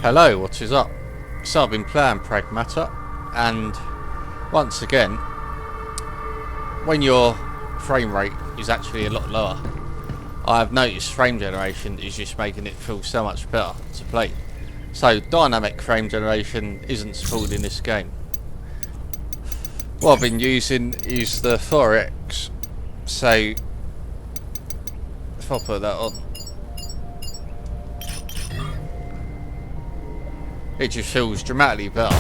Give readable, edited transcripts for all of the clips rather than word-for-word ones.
Hello, what is up? So I've been playing PRAGMATA, and once again, when your frame rate is actually a lot lower, I have noticed frame generation is just making it feel so much better to play. So dynamic frame generation isn't supported in this game. What I've been using is the 4X, so if I put that on, it just feels dramatically better.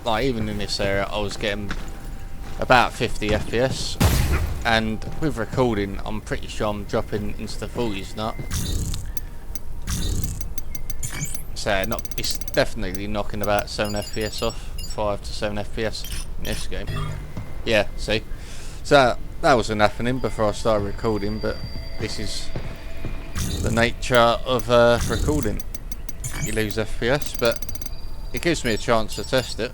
Like even in this area I was getting about 50 FPS, and with recording I'm pretty sure I'm dropping into the 40s now. So it's definitely knocking about 7 FPS off, 5 to 7 FPS in this game. Yeah, see? So that wasn't happening before I started recording, but this is the nature of recording. You lose FPS, but it gives me a chance to test it.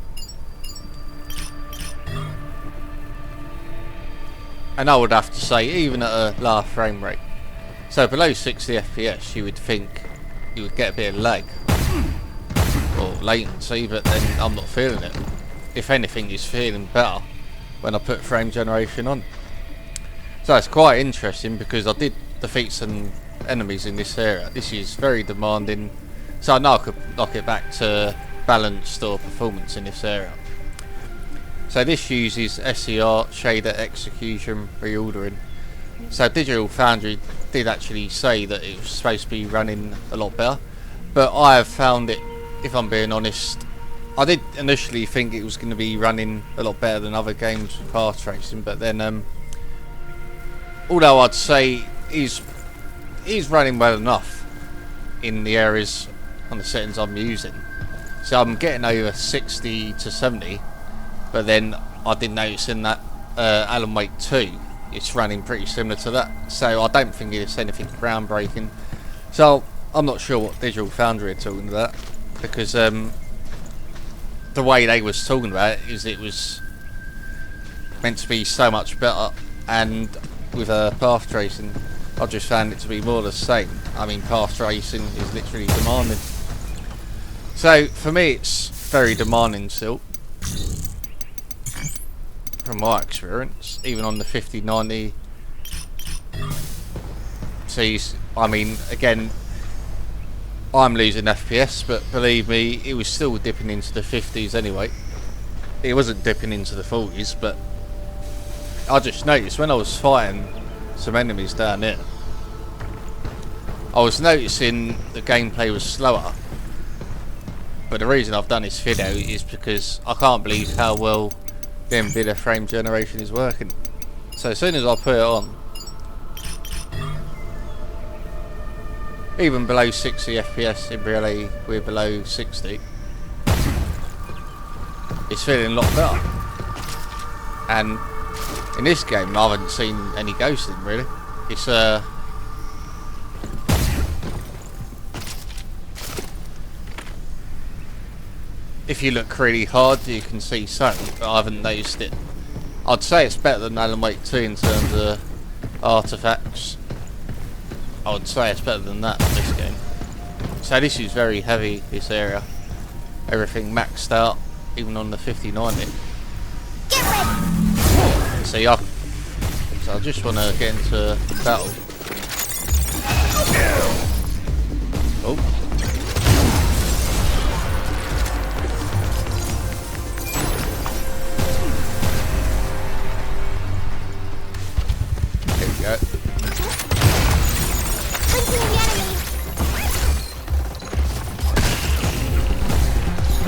And I would have to say, even at a lower frame rate, so below 60 FPS, you would think you would get a bit of lag or latency, but then I'm not feeling it. If anything, it's feeling better when I put frame generation on. So it's quite interesting because I did defeat some enemies in this area. This is very demanding. So I know I could knock it back to balanced or performance in this area. So this uses SER, shader execution reordering. So Digital Foundry did actually say that it was supposed to be running a lot better, but I have found it, if I'm being honest, I did initially think it was going to be running a lot better than other games with path tracing, but then although I'd say he's running well enough in the areas on the settings I'm using. So I'm getting over 60 to 70, but then I did notice in that Alan Wake 2 it's running pretty similar to that, so I don't think it's anything groundbreaking. So I'm not sure what Digital Foundry are talking about, because the way they was talking about it is it was meant to be so much better, and with path tracing I just found it to be more the same. I mean, path tracing is literally demanding. So for me it's very demanding still, from my experience, even on the 5090 Cs. I mean, again, I'm losing FPS, but believe me, it was still dipping into the 50s anyway. It wasn't dipping into the 40s, but I just noticed when I was fighting some enemies down there, I was noticing the gameplay was slower. But the reason I've done this video is because I can't believe how well the Nvidia frame generation is working. So as soon as I put it on, even below 60 FPS, in reality we're below 60, it's feeling a lot better. And in this game I haven't seen any ghosting really. It's if you look really hard you can see something, but I haven't noticed it. I'd say it's better than Alan Wake 2 in terms of artifacts. I would say it's better than that in this game. So this is very heavy, this area. Everything maxed out, even on the 5090. See, so I just want to get into battle. Oh.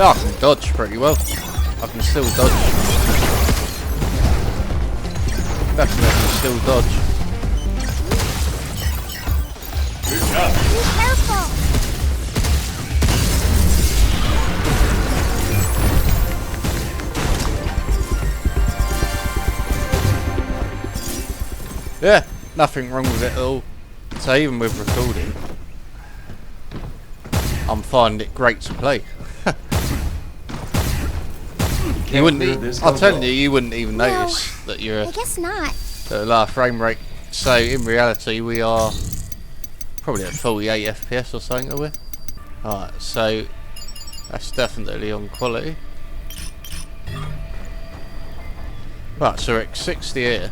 Oh, I can dodge pretty well. I can still dodge. Definitely I can still dodge. Be careful! Yeah, nothing wrong with it at all. So even with recording, I'm finding it great to play. You wouldn't. I'm telling you, you wouldn't even notice that you're I guess not. At a lower frame rate. So in reality, we are probably at 48 FPS or something, are we? Alright, so that's definitely on quality. Right, so we're at 60 here.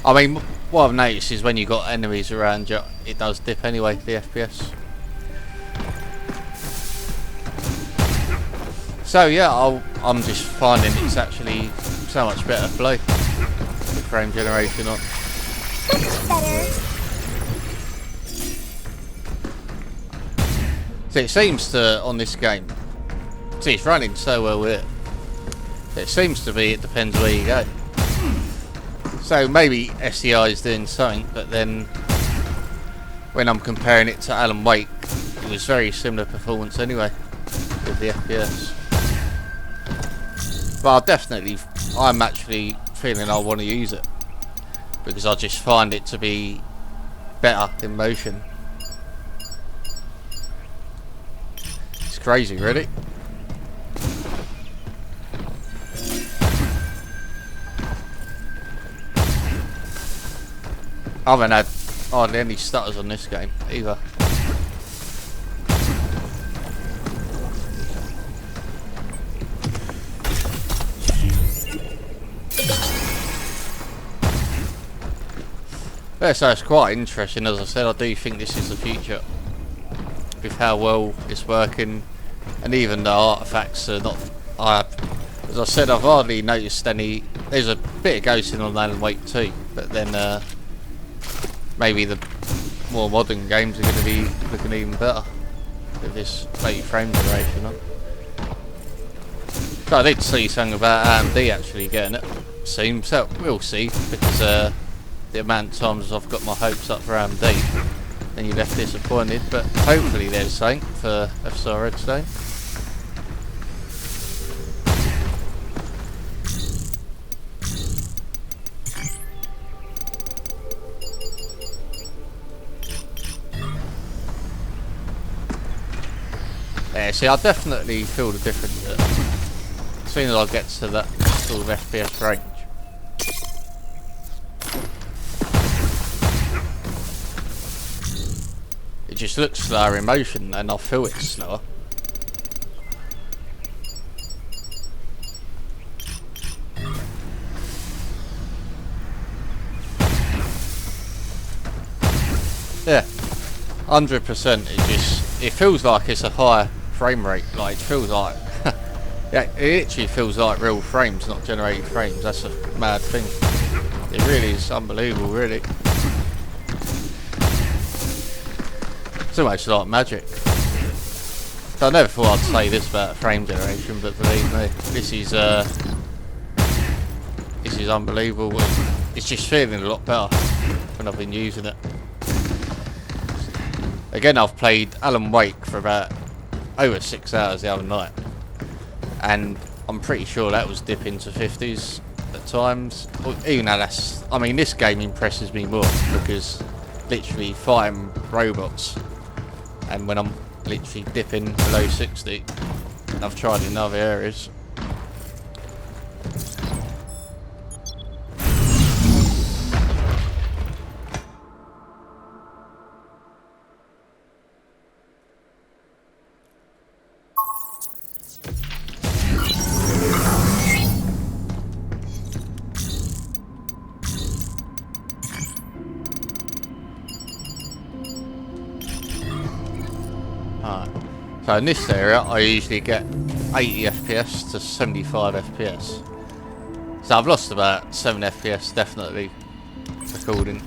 I mean, what I've noticed is when you've got enemies around you, it does dip anyway, the FPS. So yeah, I'm just finding it's actually so much better to play with frame generation on. That's better. So it seems to, on this game, see it's running so well with it. It seems to be, it depends where you go. So maybe SEI is doing something, but then when I'm comparing it to Alan Wake, it was very similar performance anyway with the FPS. But I'm actually feeling I want to use it because I just find it to be better in motion. It's crazy, really. I haven't had hardly any stutters on this game either. Yeah, so it's quite interesting. As I said, I do think this is the future with how well it's working, and even the artifacts are not. As I said, I've hardly noticed any. There's a bit of ghosting on Alan Wake 2, but then maybe the more modern games are going to be looking even better with this 80 frame generation on. So I did see something about AMD actually getting it soon, so we'll see, because the amount of times I've got my hopes up for AMD and you're left disappointed, but hopefully there's something for FSR Redstone. Yeah, see, I definitely feel the difference as soon as I get to that sort of FPS range. It just looks slower in motion and I feel it's slower. Yeah, 100%. It feels like it's a higher frame rate. Like, it feels like yeah, it literally feels like real frames, not generated frames. That's a mad thing. It really is unbelievable, really. It's almost like magic. So I never thought I'd say this about frame generation, but believe me, this is unbelievable. It's just feeling a lot better when I've been using it. Again, I've played Alan Wake for about over 6 hours the other night, and I'm pretty sure that was dipping to 50s at times. Even though that's, I mean, this game impresses me more because literally fighting robots, and when I'm literally dipping below 60, and I've tried in other areas. So in this area I usually get 80 FPS to 75 FPS. So I've lost about 7 FPS definitely recording.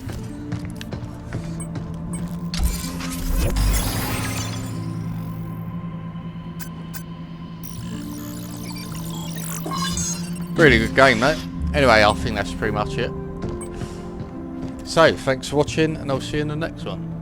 Really good game, mate. Anyway, I think that's pretty much it. So thanks for watching and I'll see you in the next one.